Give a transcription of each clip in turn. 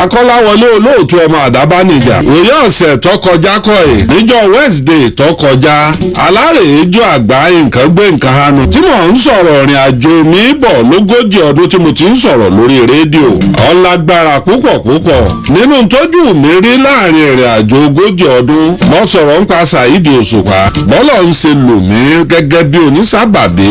Kola Olootu ọmọ àdábánijà òye ọ̀sẹ̀ tó kọjá kọ́ ẹ̀ níjọ́ Wednesday tó kọjá alárèéjọ́ àgbà nǹkan gbé nǹkan hanu tí mò ń sọ̀rọ̀ ìrìn àjò mi bọ̀ lógójì ọdún tí mo ti ń sọ̀rọ̀ lórí rédíò ọlágbára púpọ̀ nínú tójú mi rí láàrin ìrìn àjò ogójì ọdún mo sọ̀rọ̀ nípa Saheed Osupa bọ́lọ̀ ń ṣe lò mí gẹ́gẹ́ bí onísábàbí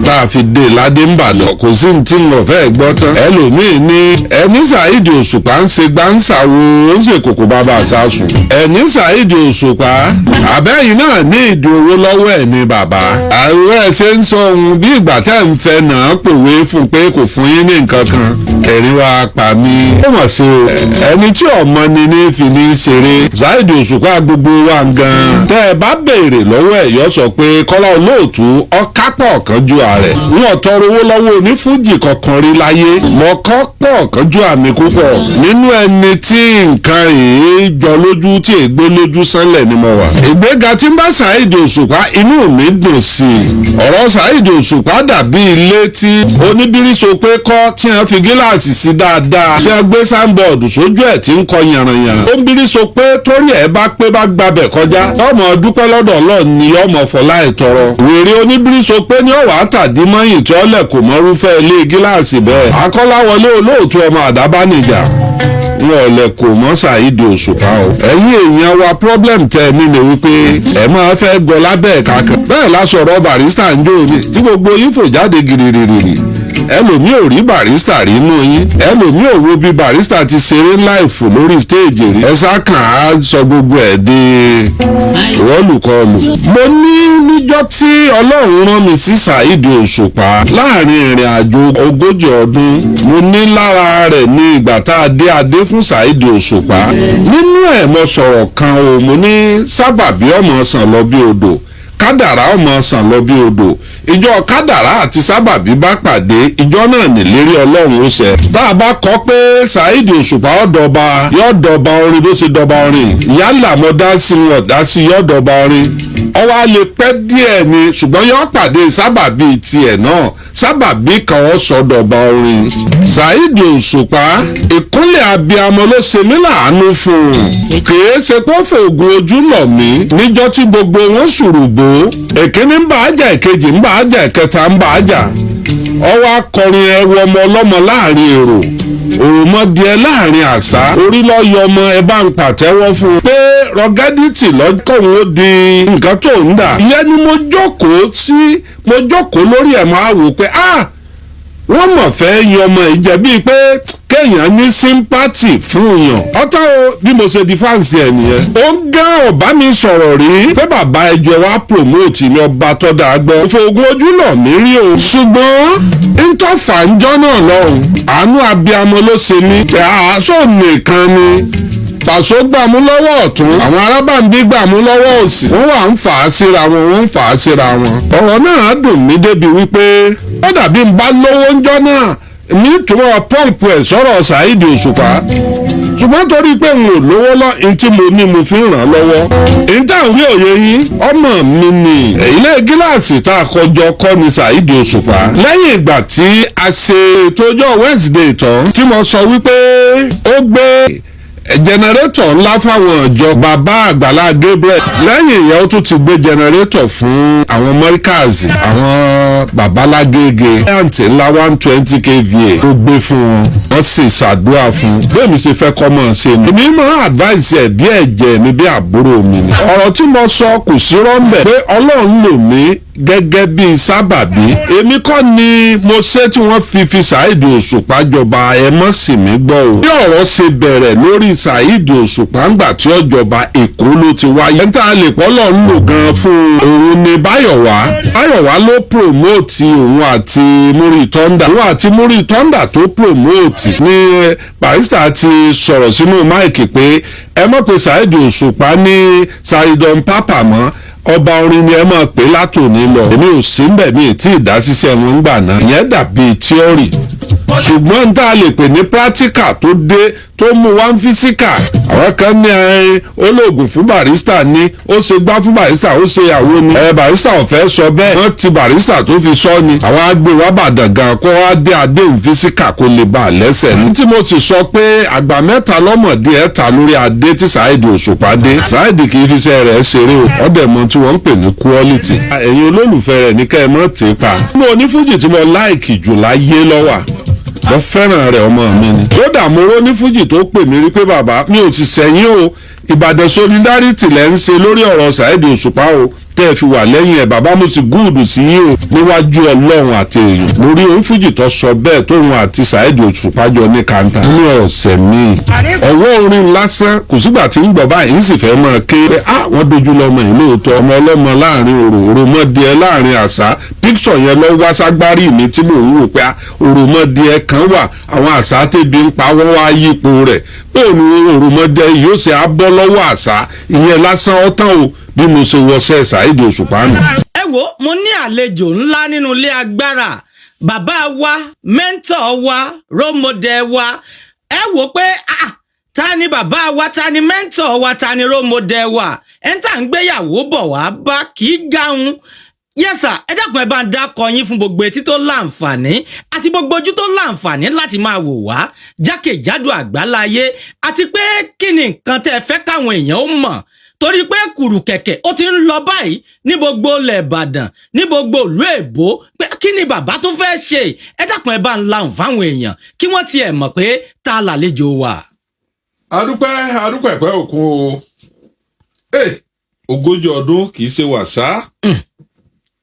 tá a fi dé ládé ń bàdàn kò sí ní tí mo fẹ́ gbọ́ tán ẹlòmíín ní ẹni Saheed Osupa ń ṣe gbáǹsà wo ó ń ṣe kòkò bàbá àṣàṣùn ẹni Saheed Osupa àbẹ́yìn náà ní ìdí owó lọ́wọ́ ẹ̀ ní bàbá àwọn ẹ̀ ṣe ń sọ ohun bí ìgbà tẹ́ ń fẹ́ náà pòwe fún pé kò fún yín ní nǹkan kan ẹ̀rí wa pa mí. ó mọ̀ sí o ẹni tí ọmọ ni ní fi ní ṣeré Saheed Osupa gbogbo wa gan. tẹ́ ẹ bá béèrè lọ́wọ́ ẹ̀ yọ sọ pé Kola Olootu ọ̀kápọ̀ kan ju ààrẹ wọn tọrọ owó lọ́wọ́ onífújì kankan rí láyé mọ̀ọ́kọ́ pọ̀ kan ju àmì púpọ̀ nínú ẹni tí nǹkan èé jọ lójú tí ègbé lójú sánlẹ̀ ni mo wà. ìgbéga tí ń bá Saheed Osupa inú mi dùn sí i ọ̀rọ̀ Saheed Osupa dàbí ilé tí oníbíríso pé kọ́ tí wọ́n fi gíláàsì sí dáadáa tí wọ́n gbé sáńbọ̀ọ̀dù sójú ẹ̀ tí ń kọ yànrànyànràn ó ń bíríso pé torí ẹ̀ bá pé bá gbabẹ̀ kọjá ọmọ dúpẹ́ lọ́dọ̀ Ọlọ́run ni ọmọ fọlá ẹ̀ tọrọ wèrè oníbíríso pé ní ọ̀wà àtàdé mọ́yìn tí ọ̀lẹ̀ kò mọ́rúfẹ́ ilé gíláàsì bẹ́ẹ̀ Kola Olootu ọmọ àdábánijà wọn ò lè kò mọ́ Saheed Osupa o. ẹ̀yin èèyàn wa problem tẹ́ ẹ nílé wípé ẹ máa fẹ́ gbọ́ lábẹ́ ẹ̀ka kan. bẹ́ẹ̀ la sọ̀rọ̀ Barrister ń jó ni tí gbogbo yín fò jáde gìrìrìrì ẹlòmíì ò rí Barrister rí inú yín ẹlòmíì ò wo bí Barrister ti ṣeré láìfò lórí stéèjì rí ẹ̀sà kan á sọ gbogbo ẹ̀ di rọ́ọ̀lùkọlù. mo ní níjọ́ tí Ọlọ́run rán mi sí Saheed Osupa láàrin ìrìn àjò ogójì ọdún mo ní lára rẹ̀ ní ìgbà tá a dé adé fún Saheed Osupa nínú ẹ̀ mo sọ̀rọ̀ kan o mo ní sábàbí ọmọ sàn lọ bí odò kádàrá ọmọ sàn lọ bí odò ìjọ kádàrá àti sábàbí bá pàdé ìjọ náà nílérí Ọlọ́run ó ṣẹ. tá a bá kọ pé Saheed Osupa ọ̀dọ̀ba yọ̀dọ̀ba orin bó ṣe dọ̀ba orin yálà mo dá sí wọn dá sí yọ̀dọ̀ba orin ọwọ́ a lè pẹ́ díẹ̀ ni ṣùgbọ́n yọ pàdé sábàbí tiẹ̀ náà sábàbí kan ó sọ̀dọ̀ba orin. Saheed Osupa ìkúnlẹ̀ abiyamọ ló ṣe mí láàánú fún un kìí ṣe pé ó fòògùn ojú lọ̀ mí níjọ́ tí gbogbo wọn ṣùrùgbó èkíní ń bá àjà ìkejì ń bá àjà ìkẹta ń bá àjà ọwọ́ akọrin ẹrù ọmọ ọlọ́mọ láàrin èrò òròmọdìẹ láàrin àṣà orí lọ́yọ̀ ọmọ ẹ bá ń pàtẹ́wọ́ fún un pé rọgẹ́dìtì lọ́kọ̀ọ́hún ó di nǹkan tó ń dà ìyẹn ni mo jókòó lórí ẹ̀ máa wò pé wọ́n mọ̀ fẹ́ yan ọmọ ìjẹ́ bíi pé kéèyàn ní sympathy fún yàn ọ̀tọ̀ o bí mo ṣe di fáǹsì ẹ̀ nìyẹn. ó ń gán ọ̀bá mi sọ̀rọ̀ rí pé bàbá ẹjọ́ wa promote ní ọba tọ́da gbọ́. ìfowópamọ́ ojú náà mi rí o. ṣùgbọ́n ntọ́fà ń jọ́ náà lọ́hùn àánú abiyamọ ló ṣe ní pé aṣọ nìkan ni pàṣọ gbàmú lọ́wọ́ ọ̀tún àwọn arábàǹbí gbàmú lọ́wọ́ òsì wọ́n wà ń fà á síra wọn ọ̀rọ̀ náà dùn mí débi wípé ó dàbí ń bá lówó ń jọ́ náà nítorí pọ́ǹpù ẹ̀ sọ̀rọ̀ Saheed Osupa ṣùgbọ́n torí pé n ò lówó lọ ntí mo ní mo fi ràn lọ́wọ́ ìtàwé òye yín ọmọ mi ni ilé gíláàsì tá a kọjọ kọ́ ni Saheed Osupa lẹ́yìn ìgbà tí a ṣe tójọ́ Wednesday tán tí mo sọ wípé ó gbé jẹnẹrétọ̀ ńlá fáwọn ìjọ bàbá Àgbàlá Gabriel lẹ́yìn ìyẹn ó tún ti gbé jẹnẹrétọ̀ fún àwọn mọ́ríkàzì àwọn babalágége àǹtí ńlá 120 kVA tó gbé fún wọn wọ́n sì ṣàdúrà fún bẹ́ẹ̀ mi ṣe fẹ́ kọ́ mọ̀ ṣe ni. èmi máa advice ẹ̀ bí ẹ̀jẹ̀ mi bí àbúrò mi ni. ọ̀rọ̀ tí mo sọ kò sí rọ́ńbẹ̀ pé Ọlọ́run lò mí gẹ́gẹ́ bí sábàbí èmi kọ́ ni mo ṣe tí wọ́n fi Saheed Osupa jọba ẹ mọ́ sí mi gbọ́ o. bí ọ̀rọ̀ ṣe bẹ̀rẹ̀ lórí Saheed Osupa ńgbà tí ọjọba Èkó ló ti wáyé. ẹ̀ńtà lè pọ́lọ̀ ń lò gan fún òun ni Báyọ̀wá ló promote òun àti Múrí Thunder òun àti Múrí Thunder tó promote ní Barrister ti sọ̀rọ̀ sínú máìkì pé ẹ mọ̀ pé Saheed Osupa ní Saheedon Papa mọ́ ọba orin ni ẹ máa pè látòní lọ èmi ò sí mbẹ̀ mi tí ìdásíṣẹ́ wọn ń gbà náà ìyẹn dàbí tíọ́rì ṣùgbọ́n tá a lè pè ní practical tó mú wá ń físíkà. àwọn kan ní olóògùn fún Barrister ni ó ṣe gbá fún Barrister ó ṣe àwo ni. Barrister ò fẹ́ sọ bẹ́ẹ̀ wọ́n ti Barrister tó fi sọ ni. àwọn agbè wá bàdàn gan kó wá dé adéhùn físíkà kó lè bá a lẹ́sẹ̀ ní. tí mo sì sọ pé àgbà mẹ́ta lọ́mọdé ẹ̀ ta lórí adé tí Saheed Osupa dé. Saheed kì í fi iṣẹ́ rẹ̀ ṣeré o ọ̀dẹ̀ mọ tí wọ́n ń pè ní quality. ẹ̀yin olólùfẹ́ rẹ̀ ní kẹ́ ẹ mọ́ tì í pa. mo onífújì tí mo láìkì jù láyé lọ́wà mo fẹ́ràn rẹ̀ ọmọ mi ni. kódà mo rò ní fújì tó pè mí rí pé bàbá mi ò sì sẹ́yìn o Ìbàdàn solidarity lẹ́ ń ṣe lórí ọ̀rọ̀ Saheed Osupa o tẹ́ ẹ fi wà lẹ́yìn ẹ̀ bàbá mo sì gúùdù sí yín o níwájú Ọlọ́run àti èèyàn. mo rí onífújì tó sọ bẹ́ẹ̀ tóun àti Saheed Osupa jọ ní kanta. ní ọ̀sẹ̀ míì ọwọ́ orin lásán kò sígbà tí ń gbọ̀ báyìí ń sì fẹ́ máa ké pé wọ́n dojú lọ́mọ yìí lóòótọ́ ọmọ ọlọ́mọ láàrin òròmọdìẹ láàrin àṣà píksọ̀ yẹn lọ wá ságbárí mi tí mò ń wò pé òròmọdìẹ kan wà àwọn àṣà tẹ́bi ń pa wọ́n wá yípo rẹ̀ pé òun òròmọdìẹ yìí ó ṣe abọ́ lọ́wọ́ àṣà ìyẹn lásán ọ̀tán o bí mo ṣe wọṣẹ́ Saheed Osupa nù. ẹ wo mo ní àlejò ńlá nínú ilé agbára bàbá wa mẹ́ńtọ̀ wa role model wa ẹ wò pé ta ni bàbá wa ta ni mẹ́ńtọ̀ wa ta ni role model wa ẹ̀ ń tà ń gbéyàwó bọ̀ wá bá kì í gáhùn yẹ́sà ẹ dákun ẹ bá ń dákọ yín fún gbogbo etí tó láǹfààní àti gbogbo ojú tó láǹfààní láti máa wò wá jákèjádò àgbáláyé àti pé kí ni nǹkan tẹ́ ẹ fẹ́ káwọn èèyàn ó mọ̀ torí pé kùrù kẹ̀kẹ́ ó ti ń lọ báyìí ní gbogbo ilẹ̀ Ìbàdàn ní gbogbo ìlú èbó pé kí ni bàbá tó fẹ́ ṣe ẹ dákun ẹ bá ń lahùn fáwọn èèyàn kí wọ́n tiẹ̀ mọ̀ pé ta làlejò wa. adúpẹ́ pẹ́ òkun o ogójì ọdún kì í ṣe wàsá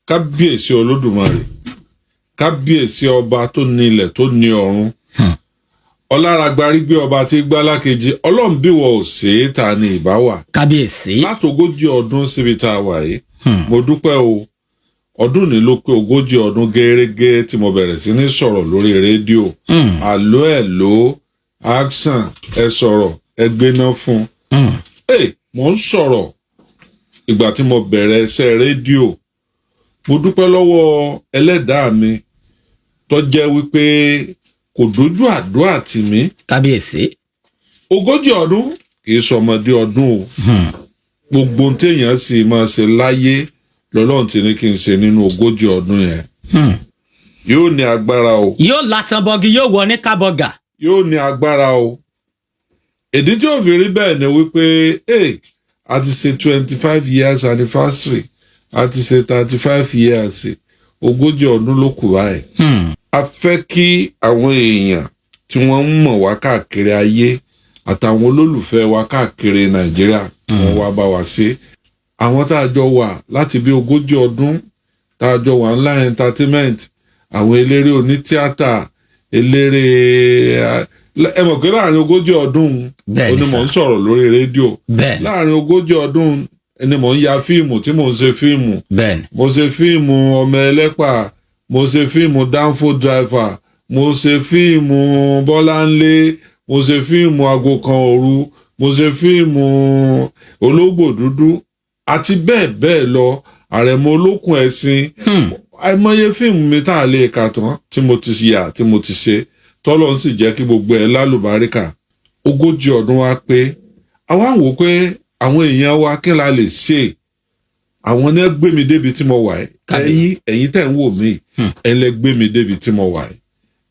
kábíyèsí Olódùmarè kábíyèsí ọba tó ní ilẹ̀ tó ní ọ̀run ọláragbarí gbé ọba tí gbálákejì ọlọ́run bí wọ́n ò ṣe é ta ni ìbá wà. kábíyèsí. látogójì ọdún síbi tá a wà yìí mo dúpẹ́ o ọdún ní ló pé ogójì ọdún gẹ́gẹ́ tí mo bẹ̀rẹ̀ sí ní sọ̀rọ̀ lórí rédíò àló ẹ̀ ló action ẹ sọ̀rọ̀ ẹ gbéná fún mo ń sọ̀rọ̀ ìgbà tí mo bẹ̀rẹ̀ iṣẹ́ rédíò mo dúpẹ́ lọ́wọ́ ẹlẹ́dàá mi tó jẹ́ wípé kò dójú àdúrà tì mí. kábíyèsí. ogójì ọdún kì í sọmọdé ọdún o gbogbo téèyàn sì máa ṣe láyé lọ́lọ́run ti ní kí n ṣe nínú ogójì ọdún yẹn yóò ní agbára o. yóò latan bọgi yóò wọ ní kábọgà. yóò ní agbára o. ìdí tí ó fi rí bẹ́ẹ̀ ni wípé a ti ṣe 25 years anniversary a ti ṣe 35 years ogójì ọdún ló kù báyìí. a fẹ́ kí àwọn èèyàn tí wọ́n ń mọ̀ wá káàkiri ayé àtàwọn olólùfẹ́ wa káàkiri Nàìjíríà wọ́n wá bá wa ṣe. àwọn tá a jọ wà láti bí ogójì ọdún tá a jọ wà ńlá entertainment àwọn eléré onítíátà eléré ẹ mọ̀ pé láàrin ogójì ọdún ni mò ń sọ̀rọ̀ lórí rédíò láàrin ogójì ọdún ni mò ń ya fíìmù tí mò ń ṣe fíìmù mo ṣe fíìmù ọmọ ẹlẹ́pà mo ṣe fíìmù Danfo driver mo ṣe fíìmù Bọ́láńlé mo ṣe fíìmù Aago kan òru mo ṣe fíìmù Ológbò dúdú àti bẹ́ẹ̀ bẹ́ẹ̀ lọ Àrẹ̀mọ Olókùn Ẹ̀sìn àìmọye fíìmù mi tá a lè kà tán tí mo ti yà tí mo ti ṣe tọ́lọ́run sì jẹ́ kí gbogbo ẹ̀ lálùbáríkà ogójì ọdún wa pé àwa ń wò pé àwọn èèyàn wa kí la lè ṣe àwọn ní gbé mi débi tí mo wà ẹ̀yin tẹ̀ ń wò mí ẹ̀yin lẹ gbé mi débi tí mo wà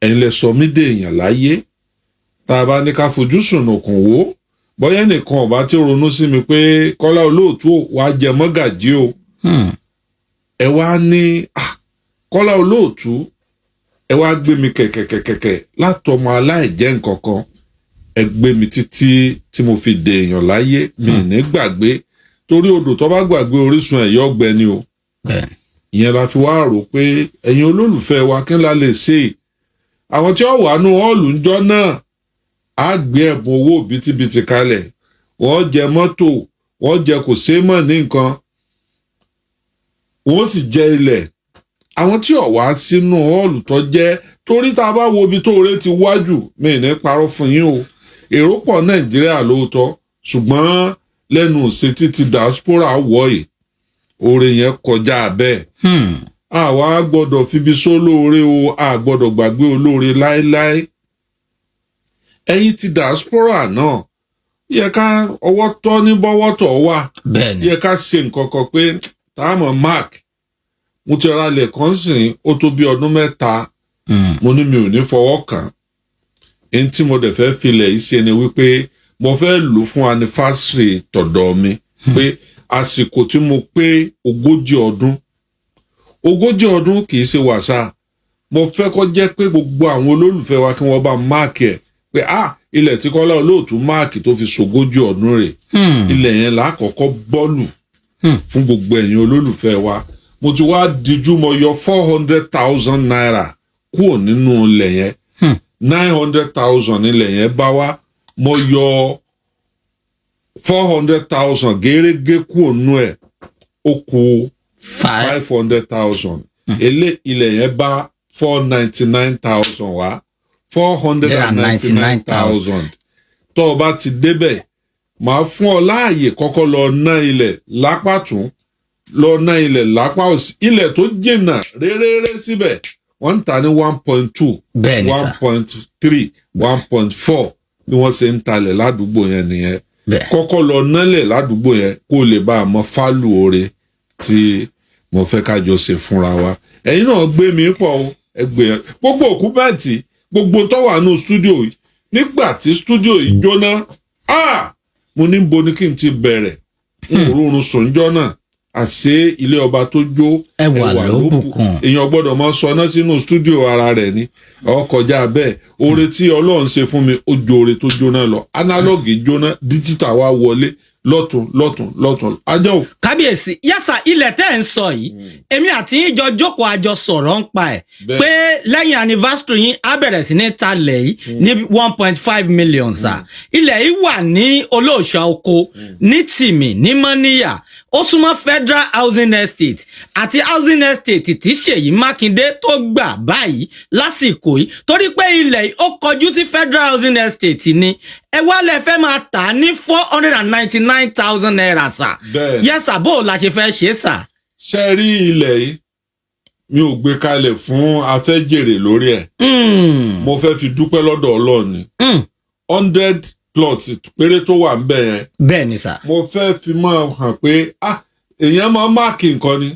ẹ̀yin lẹ sọ mí dé èèyàn láyé tá a bá ní ká fojú sùnùkùn wò bóyá nìkan ọba tí ronú sí mi pé Kọ́lá Olóòtú wàá jẹ mọ́gàjí o ẹ wá ní Kọ́lá Olóòtú ẹ wá gbé mi kẹ̀kẹ̀kẹ̀kẹ̀ látọmọ aláìjẹ́ nǹkan kan ẹ gbé mi títí tí mo fi dè èèyàn láyé mi ní gbàgbé torí odò tó bá gbàgbé orísun ẹ̀ yọ ọgbẹ ni o ìyẹn la fi wá rò pé ẹ̀yin olólùfẹ́ wa kí n la lè ṣe àwọn tí ó wà nù ọ́ọ̀lù ńjọ́ náà á gbé ẹ̀bùn owó bìtìbìtì kalẹ̀ wọ́n jẹ mọ́tò wọ́n jẹ kò sé mọ̀ ní nǹkan wọ́n sì jẹ ilẹ̀ àwọn tí ó wá sínú ọ́ọ̀lù tó jẹ́ torí tá a bá wo ibi tó rẹ ti wájú mi ní parọ́ fún yín o èrò pọ̀ Nàìjíríà lóòótọ́ ṣùgbọ́n lẹ́nu ṣe títí diaspora wọ̀nyí oore yẹn kọjá bẹ́ẹ̀ àwa gbọ́dọ̀ fibi sólóore o a gbọ́dọ̀ gbàgbé olóore láéláé ẹ̀yin ti diaspora náà yẹ ká ọwọ́ tọ́ ní bọ́wọ́ tọ̀ wá yẹ ká ṣe nǹkan kan pé táàmù mark mo ti ra ilẹ̀ kan sìn ó tó bí ọdún 3 mo ní mi ò ní fọwọ́ kàn ẹni tí mo dẹ̀ fẹ́ filẹ̀ yìí ṣe ni wípé mo fẹ́ lò fún anniversary tọ̀dọ̀ mi pé àsìkò tí mo pé 40 ọdún kì í ṣe wàsá mo fẹ́ kó jẹ́ pé gbogbo àwọn olólùfẹ́ wa kí wọ́n bá máàkì ẹ̀ pé ilẹ̀ tí Kọ́lá Olóòtú máàkì tó fi ṣogójì ọdún rẹ̀ ilẹ̀ yẹn lákọ̀ọ́kọ́ bọ́ọ̀lù fún gbogbo ẹ̀yin olólùfẹ́ wa mo ti wá díjú mo yọ 400,000 naira kúrò nínú ilẹ̀ yẹn 900,000 ilẹ̀ yẹn bá wá mo yọ 400,000 gẹ́rẹ́gẹ́ kúrò nínú ẹ̀ ó kù 500,000 ilẹ̀ yẹn bá 499,000 wá 499,000 tó o bá ti débẹ̀ màá fún ọ láàyè kọ́kọ́ lọ ná ilẹ̀ lápá tún lọ ná ilẹ̀ lápá òsì ilẹ̀ tó jìnnà réréré síbẹ̀ wọ́n ń tà ní 1.2 1.3 1.4 bí wọ́n ṣe ń talẹ̀ ládùúgbò yẹn nìyẹn kọ́kọ́ lọ nálẹ̀ ládùúgbò yẹn kó lè bá a mọ fálù oore tí mo fẹ́ ká jọ ṣe fúnra wa ẹ̀yin náà gbé mi pọ̀ ẹgbẹ́ gbogbo òkú bẹ́ẹ̀tì gbogbo tó wà nù stúdíò yìí nígbà tí stúdíò yìí jóná mo ní bo ní kí n ti bẹ̀rẹ̀ òórùn sòǹjọ́ náà àṣé ilé ọba tó jó ẹwà ló bùkún èèyàn gbọ́dọ̀ mọ sọná sínú stúdíò ara rẹ̀ ni ọkọjá bẹ́ẹ̀ oore tí Ọlọ́run ṣe fún mi ó ju oore tó jóná lọ analogue jóná díjítà wa wọlé lọ́tún ajá o. kábíyèsí yásà ilẹ̀ tẹ́ ẹ̀ ń sọ yìí èmi àti yín jọ jókòó àjọ sọ̀rọ̀ ń pa ẹ̀ pé lẹ́yìn anniversary yín á bẹ̀rẹ̀ sí ní talẹ̀ yìí ní 1.5 million sa ilẹ̀ yìí wà ní olóòṣà oko ní tìmì ní mọ́níyà ó súnmọ́ federal housing estate àti housing estate tí Ṣèyí Mákindé tó gbà báyìí lásìkò yìí torí pé ilẹ̀ yìí ó kọjú sí federal housing estate ni ẹ wá lẹ fẹ́ máa tà á ní 499,000 naira sà yẹ́sà bó la ṣe fẹ́ ṣe sà. ṣe rí ilẹ̀ yìí mi ò gbé kalẹ̀ fún afẹ́jèrè lórí ẹ̀ mo fẹ́ fi dúpẹ́ lọ́dọ̀ Ọlọ́run ni 100 plots péré tó wà ń bẹ̀ yẹn. bẹ́ẹ̀ ni sà. mo fẹ́ fi máa hàn pé èèyàn máa máàkì nǹkan ni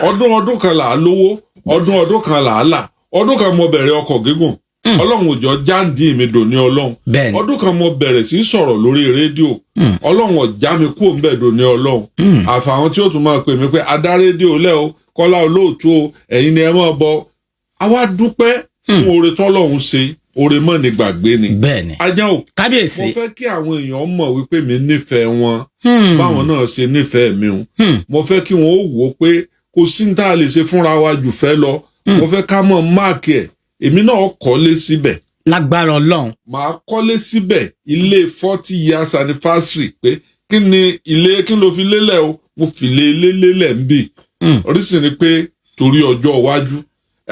ọdún kan là á lówó ọdún kan là á là ọdún kan mo bẹ̀rẹ̀ ọkọ̀ gígùn Ọlọ́run òjò jáǹdì mi dòní Ọlọ́run ọdún kan mo bẹ̀rẹ̀ sí sọ̀rọ̀ lórí rédíò Ọlọ́run ọ̀já mi kúrò ń bẹ̀ dòní Ọlọ́run àfàwọn tí ó tún máa pè mí pé adá rédíò lẹ́ o Kọ́lá Olóòtú o ẹ̀yin ni ẹ máa bọ àwa dúpẹ́ fún oore tọ́lọ́run ṣe oore mọ́ ni gbàgbé ni. bẹ́ẹ̀ni ajá o kábíyèsí. mo fẹ́ kí àwọn èèyàn mọ̀ wípé mi nífẹ̀ẹ́ wọn báwọn náà ṣe nífẹ̀ẹ́ mi o mo fẹ́ kí wọn ó wò ó pé kò sí ní tá a lè ṣe fúnra wa jù fẹ́ lọ mo fẹ́ ká mọ̀ máàkì ẹ̀ èmi náà kọ́lé síbẹ̀. lágbára Ọlọ́run. màá kọ́lé síbẹ̀ ilé 40 years anniversary pé kí ni ilé kí ló fi lélẹ̀ o mo fi lélẹ̀ ń bì oríṣìí ni pé torí ọjọ́ iwájú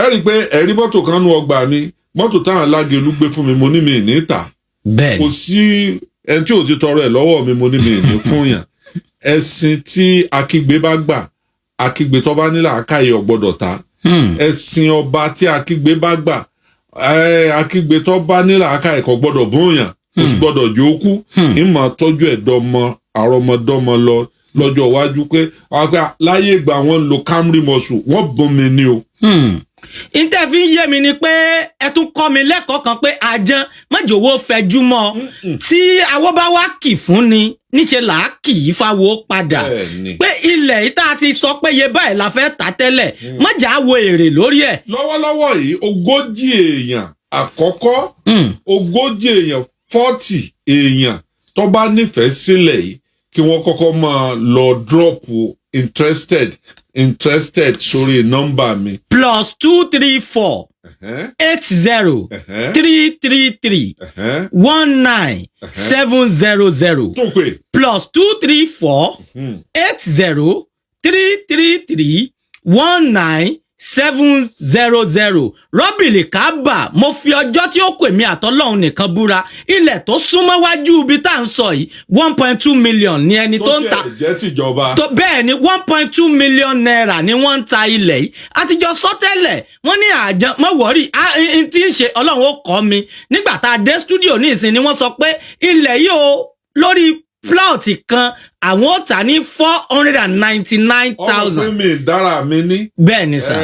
ẹ rí i pé ẹ̀rí mọ́tò kan nú ọgbà mi mọ́tò táwọn alágẹ̀lú gbé fún mi mo ní mi ní tà kò sí ẹni tí ò ti tọrọ ẹ̀ lọ́wọ́ mi mo ní mi ní fún yàn ẹ̀sìn tí akígbe bá gbà akígbe tó bá nílà akáyè ọ̀gbọ́dọ̀ ta ẹ̀sìn ọba tí akígbe bá gbà akígbe tó bá nílà akáyè kò gbọ́dọ̀ bóyàn kò sì gbọ́dọ̀ jó kú ìmọ̀ tọ́jú ẹ̀dọ́mọ àrọ́mọdọ́mọ lọ́jọ́ iwájú pé láyé ìgbà wọn lo Camry muscle wọ́n bọ́n mi ní o. ìtẹ́ fi ń yé mi ni pé ẹ tún kọ́ mi lẹ́kọ̀ọ́ kan pé àjàn májòwó fẹjú mọ́ tí awó bá wá kì fún ni níṣẹ́ là á kì í fáwọ́ padà pé ilẹ̀ yìí tá a ti sọ pé iye báyìí la fẹ́ tà tẹ́lẹ̀ májà wo èrè lórí ẹ̀. lọ́wọ́lọ́wọ́ yìí 40 èèyàn àkọ́kọ́ 40 èèyàn tó bá nífẹ̀ẹ́ sílẹ̀ yìí kí wọ́n kọ́kọ́ máa lọ dọ́ọ̀pù interested sórí nọ́mbà mi. +234 80 333 19700 tó pé +234 80 333 19700. 1970 rọ́bìlì kábà mo fi ọjọ́ tí ó pè mí àtọ́lọ́hún nìkan búra ilẹ̀ tó súnmọ́ wájú ibi tá à ń sọ yìí 1.2 million ni ẹni tó ń ta tó tiẹ̀ jẹ́ tìjọba. bẹ́ẹ̀ ni 1.2 million naira ni wọ́n ń ta ilẹ̀ yìí àtijọ́ sọ́tẹ́lẹ̀ wọ́n ní àjọ mọ́ wọ́rí tí ń ṣe ọlọ́run ó kọ́ mi nígbà tá a dé studio ní ìsìn ni wọ́n sọ pé ilẹ̀ yìí o lórí plot kan àwọn ó tà ní 499,000. ọmọ mi dára mi ní. bẹ́ẹ̀ ni sà.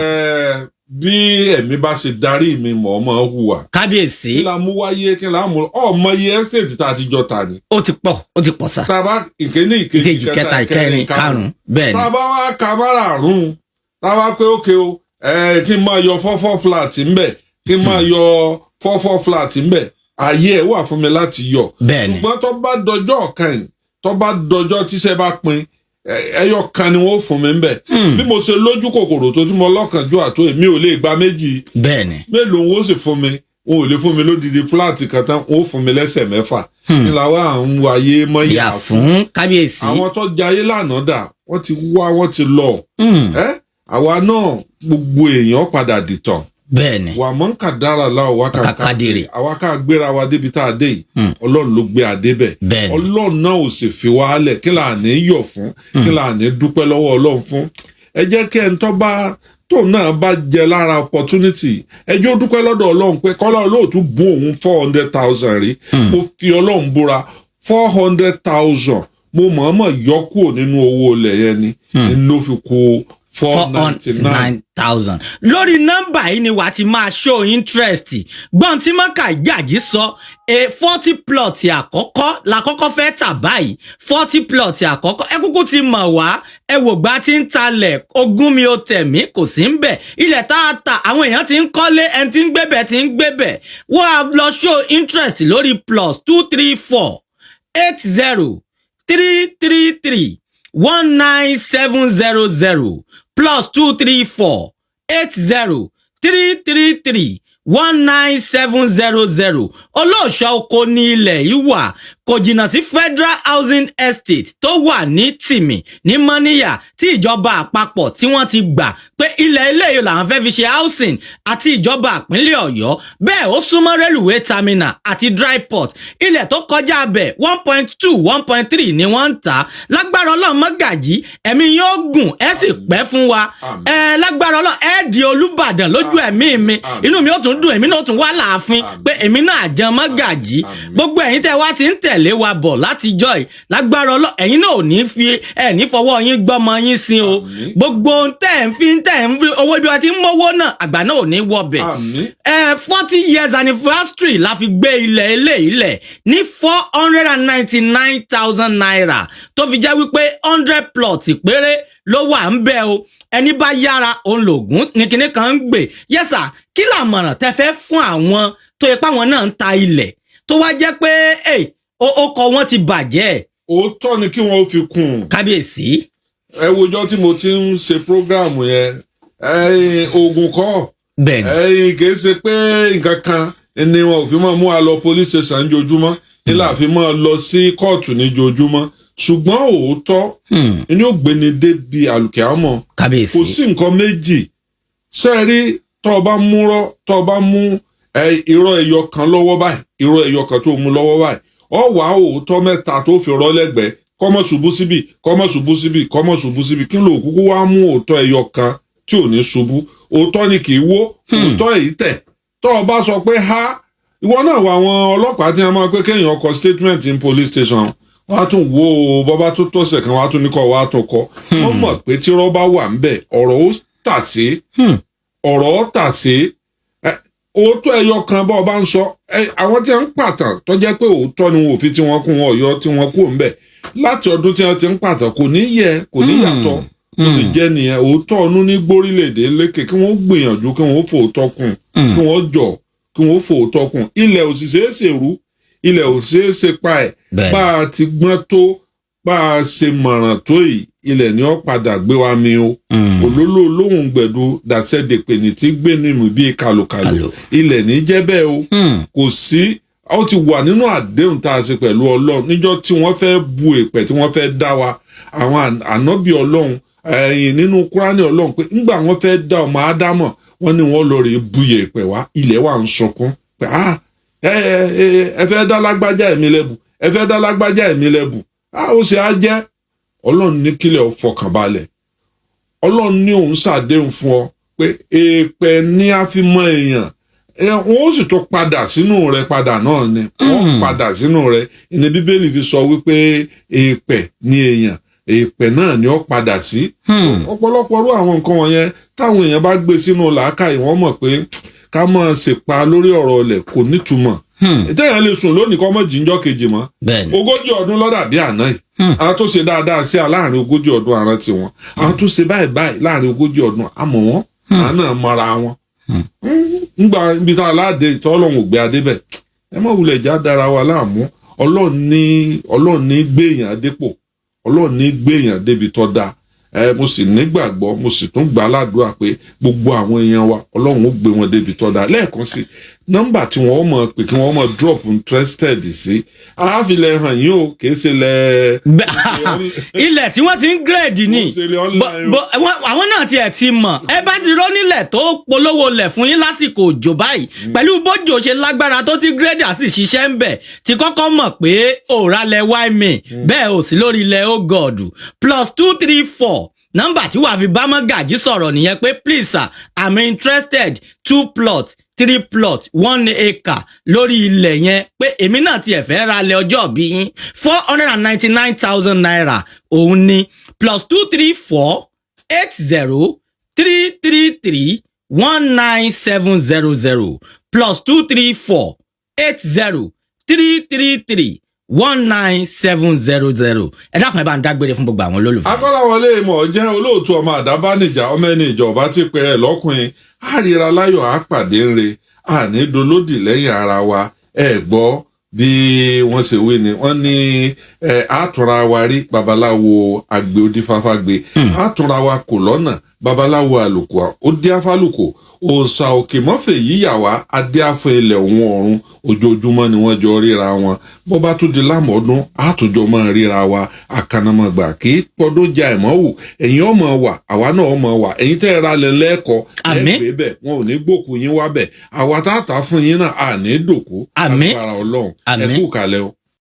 bí ẹ̀mí bá ṣe darí mi mọ̀ ọmọ hùwà. kábíyèsí. kí la mú wáyé kí la mú ọmọ iye estate tá a ti jọ tà ní. ó ti pọ̀ sà. tàbá ìkíní ìkejì kẹta ìkẹrin karùn-ún. bẹ́ẹ̀ ni. tàbá wá ka márààrún tàbá pé ókè o kí n máa yọ 4 flat ńbẹ̀ kí n máa yọ 4 flat ńbẹ̀ ààyè ẹ̀ wà fún mi láti yọ. bẹ́ẹ̀ ni. ṣùgbọ́n tó bá dọjọ́ kan tó bá dọjọ́ tíṣẹ́ bá pin ẹyọ kan ni wọ́n fún mi ńbẹ̀. bí mo ṣe lójú kòkòrò tó tí mo lọ́kànjú àtó èmi ò lè gba méjì. bẹ́ẹ̀ ni. mélòó wọn ó sì fún mi wọn ò lè fún mi lódìdí fúláàtì kan tán wọn ó fún mi lẹ́sẹ̀ mẹ́fà. ní làwọn à ń wáyé mọ́ ìyá fún kábíyèsí. àwọn tó jayé lánàá dà wọ́n ti wá wọ́n ti lọ. àwa náà gbogbo èèyàn padà dìtàn. bẹ́ẹ̀ni. wà mọ́ ń kà dára láwọ̀ wá kàkàdìrì àwa ká gbéra wa débi tá a dé yìí ọlọ́run ló gbé adé bẹ̀. bẹ́ẹ̀ni. ọlọ́run náà ò sì fi wá lẹ̀ kí là ní yọ̀ fún kí là ní dúpẹ́ lọ́wọ́ ọlọ́run fún. ẹ jẹ́ kí ẹni tó náà bá jẹ lára opportunity ẹ jẹ́ ó dúpẹ́ lọ́dọ̀ ọlọ́run pé Kọ́lá Olóòtú bùn òun 400,000 rí mo fi ọlọ́run búra 400,000 mo mọ̀ọ́mọ̀ yọ kúrò nínú owó ilẹ̀ yẹn ni ló fi kó 499,000. lórí nọ́mbà yìí ni wàá ti máa show interest gbọ́n tí mọ́kà gbàjí sọ 40 plot àkọ́kọ́ làkọ́kọ́ fẹ́ tà báyìí 40 plot àkọ́kọ́ ẹ kúkú ti mọ̀ wá ẹ wò gbà tí ń talẹ̀ ogún mi ò tẹ̀mí kò sí ń bẹ̀ ilẹ̀ tá a tà àwọn èèyàn ti ń kọ́lé ẹni tí ń gbébẹ̀ ti ń gbébẹ̀ wọ́n á lọ show interest lórí +234 80 333 19700 +234 80 333 19700 olóòṣà oko ní ilẹ̀ yìí wà kò jìnnà sí Federal Housing Estate tó wà ní Tìmì ní Mọ́níyà tí ìjọba àpapọ̀ tí wọ́n ti gbà pé ilẹ̀ eléyìí làwọn fẹ́ fi ṣe housing àti ìjọba ìpínlẹ̀ Ọ̀yọ́ bẹ́ẹ̀ ó súnmọ́ railway terminal àti dry port ilẹ̀ tó kọjá bẹ̀ 1.2 1.3 ni wọ́n ń tà lágbára Ọlọ́run mọ́gàjí ẹ̀mí yóò gùn ẹ sì pẹ́ fún wa lágbára Ọlọ́run ẹ di Olúbàdàn lójú ẹ̀mí mi inú mi ó tún dùn èmi náà tún wá láàfin pé èmi náà jẹun mọ́gàjí gbogbo ẹ̀yin tẹ́ wá ti ń tẹ̀lé wa bọ̀ láti jọ́ ẹ̀ lágbára Ọlọ́run ẹ̀yin náà ò ní fi ẹ̀ ní fọwọ́ yín gbọ́mọ yín sí o gbogbo tẹ́ ń fi owó ibi wa ti ń mówó náà àgbà náà ò ní wọbẹ̀ 40 years anniversary la fi gbé ilẹ̀ ilẹ̀ ní 499,000 naira tó fi jẹ́ wípé 100 plot péré ló wà ń bẹ̀ o ẹni bá yára òun lògùn ní kinní kan ń gbè yẹ́sà kí làmọ̀ràn tẹ́ fẹ́ fún àwọn tó yẹ páwọn náà ń ta ilẹ̀ tó wá jẹ́ pé ọkọ̀ wọn ti bàjẹ́. òótọ́ ni kí wọ́n fi kún un. kábíyèsí. ẹ wojọ́ tí mo ti ń ṣe prógráàmù yẹn oògùn kọ́ kìí ṣe pé nǹkan kan ni wọn ò fi máa mú wa lọ police station níjojúmọ́ nílà fi máa lọ sí kóòtù níjojúmọ́ ṣùgbọ́n òótọ́ ni ó gbéni débi àlùkìámọ̀ kò sí nǹkan méjì sẹ́ẹ̀rí tó o bá mú irọ́ ẹyọ kan lọ́wọ́ báyìí irọ́ ẹyọ kan tó mú lọ́wọ́ báyìí ọ wà òótọ́ mẹ́ta tó fi rọ́ lẹ́gbẹ̀ẹ́ kọ́mọ̀ ṣubú síbì kọ́mọ̀ ṣubú síbì kọ́mọ̀ ṣubú síbì kí ló kúkú wá mú òótọ́ ẹyọ kan tí ò ní ṣubú òótọ́ ni kì í wó òótọ́ èyí tẹ̀ tó o bá sọ pé ha ìwọ náà wà àwọn ọlọ́pàá tí wọ́n máa pé kéèyàn kọ statement in police station wọ́n á tún wo bọ́bá tó tọ̀sẹ̀ kan wọ́n á tún ní kọ́ wọ́n á tún kọ́ wọ́n mọ̀ pé tí rọ́bà wà ń bẹ̀ ọ̀rọ̀ ó tà sí òótọ́ ẹyọ kan bá ọba ń sọ àwọn tí wọ́n ń pàtàn tó jẹ́ pé òótọ́ ni wọn ò fi tí wọ́n kún wọn Ọ̀yọ́ tí wọ́n kú ń bẹ̀ láti ọdún tí wọ́n ti ń pàtàn kò ní yàtọ̀ ó sì jẹ́ nìyẹn òótọ́ ọdún ní gbórílẹ̀-èdè lékè kí wọ́n gbìyànjú kí wọ́n fòótọ́ kún kí wọ́n jọ kí wọ́n fòótọ́ kún ilẹ̀ ò sì ṣeé ṣèrú ilẹ̀ ò ṣeé ṣe pa ẹ̀ bá a ti gbọ́n tó bá a ṣe mọ̀ràn tó yìí ilẹ̀ ni ó padà gbé wa mi o olólò lóhùn gbẹ̀du dàṣẹ́ dèpè ní tí gbé nínú bíi kàlòkàlò ilẹ̀ ní jẹ́ bẹ́ẹ̀ o kò sí ó ti wà nínú àdéhùn tá a ṣe pẹ̀lú Ọlọ́run níjọ́ tí wọ́n fẹ́ bu èpẹ̀ tí wọ́n fẹ́ dá wa àwọn ànábì Ọlọ́run ẹ̀yìn nínú Kúránì Ọlọ́run pé ńgbà wọ́n fẹ́ dá ọmọ Ádámọ̀ wọ́n ní wọ́n lọ rè buyè pẹ̀ wá ilẹ̀ wa ń sọkún pé ẹ fẹ́ dá lágbájá ẹ̀mí lẹ́bù ẹ fẹ́ dá lágbájá ẹ̀mí lẹ́bù ó sì á jẹ́ Ọlọ́run ní kílẹ̀ ó fọkànbalẹ̀ Ọlọ́run ní òun ṣàdéhùn fún ọ pé èèpẹ̀ ní a fi mọ èèyàn wọn ó sì tó padà sínú rẹ̀ padà náà ni wọn padà sínú rẹ̀ ìní Bíbélì fi sọ wípé èèpẹ̀ ní èèyàn èèpẹ̀ náà ni ó padà sí ọ̀pọ̀lọpọ̀ rú àwọn nǹkan wọ̀nyẹn táwọn èèyàn bá gbé sínú làákàyè wọ́n mọ̀ pé ká máa ṣèpa lórí ọ̀rọ̀ ọ̀lẹ̀ kò nítumọ̀ ìtẹ̀yàn lè sùn lónìí kọ́ mọ́ jíjọ́ kejì mọ́ 40 ọdún lọ́dà bí àná yìí àwọn tó ṣe dáadáa sí láàrin 40 ọdún àrántí wọn àwọn tó ṣe báyìí báyìí láàrin 40 ọdún àmọ́ wọn àwọn náà mọra wọn ńgbà ibi tá a láàdé ìtọ́ Ọlọ́run ò gbé adé bẹ̀ ẹ mọ̀ wulẹ̀ já dára wa láàmú Ọlọ́run ní gbéyàn dépò Ọlọ́run ní gbéyàn débi tó dáa mo sì nígbàgbọ́ mo sì tún gbà ládùúrà pé gbogbo àwọn èèyàn wa Ọlọ́run ó gbé wọn débi tó dáa lẹ́ẹ̀kan sí nọ́mbà tí wọ́n mọ̀ pé kí wọ́n mọ̀ drop interested sí àáfilẹ̀ hàn yín o kìí ṣe lẹ̀. ilẹ̀ tí wọ́n ti ń gírèdì ni àwọn náà tiẹ̀ ti mọ̀ ẹ bá dúró nílẹ̀ tó polówó lẹ̀ fún yín lásìkò òjò báyìí pẹ̀lú bójò ṣe lágbára tó ti gírèdì àti ṣiṣẹ́ ń bẹ̀ ti kọ́kọ́ mọ̀ pé òòrà lẹ̀ wáìmì bẹ́ẹ̀ ò sí lórí ilẹ̀ ó gọ̀ọ̀dù +234 nọ́mbà tí wàá fi bá Mọ́gàjí sọ̀rọ̀ nìyẹn pé please sir I'm interested 2 plots 3 plots 1 acre lórí ilẹ̀ yẹn pé èmi náà tiẹ̀ fẹ́ ra ilẹ̀ ọjọ́ bí yín 499,000 naira òun ni +234 80 333 19700 +234 80 333 19700 ẹ dákun ẹ bá ń dágbére fún gbogbo àwọn olólùfẹ́. Akọ́láwọlé ìmọ̀ jẹ́ olóòtú ọmọ àdábánijà ọmọ ẹni ìjọba ti pẹ̀rẹ̀ lọ́kùnrin àríra láyọ̀ àpàdé ńre àní dolódì lẹ́yìn ara wa ẹ gbọ́ bí wọ́n ṣe wí ni wọ́n ní àtúnra wa rí babaláwo àgbẹ̀ odífáfágbé àtúnra wa kò lọ́nà babaláwo àlùkò òdíáfálùkò òòṣà òkè mọ́fẹ̀ yíyà wá adéáfẹ́ ilẹ̀ òun ọ̀run ojoojúmọ́ ni wọ́n jọ ríra wọn bó bá tún di lámọ̀ọ́dún àtúnjọ máa ríra wa àkànnàmọ̀gbà kí pọ́dún ja ẹ̀mọ́ wù ẹ̀yin ọmọ wà àwa náà ọmọ wà ẹ̀yin tẹ́ ẹ ra lẹ lẹ́ẹ̀kọ́ ẹ̀gbẹ́ bẹ̀ wọn ò ní gbòkú yín wá bẹ̀ àwa tá a ta fún yín náà à ní dòkú agbára Ọlọ́run ẹ kú kalẹ̀ o.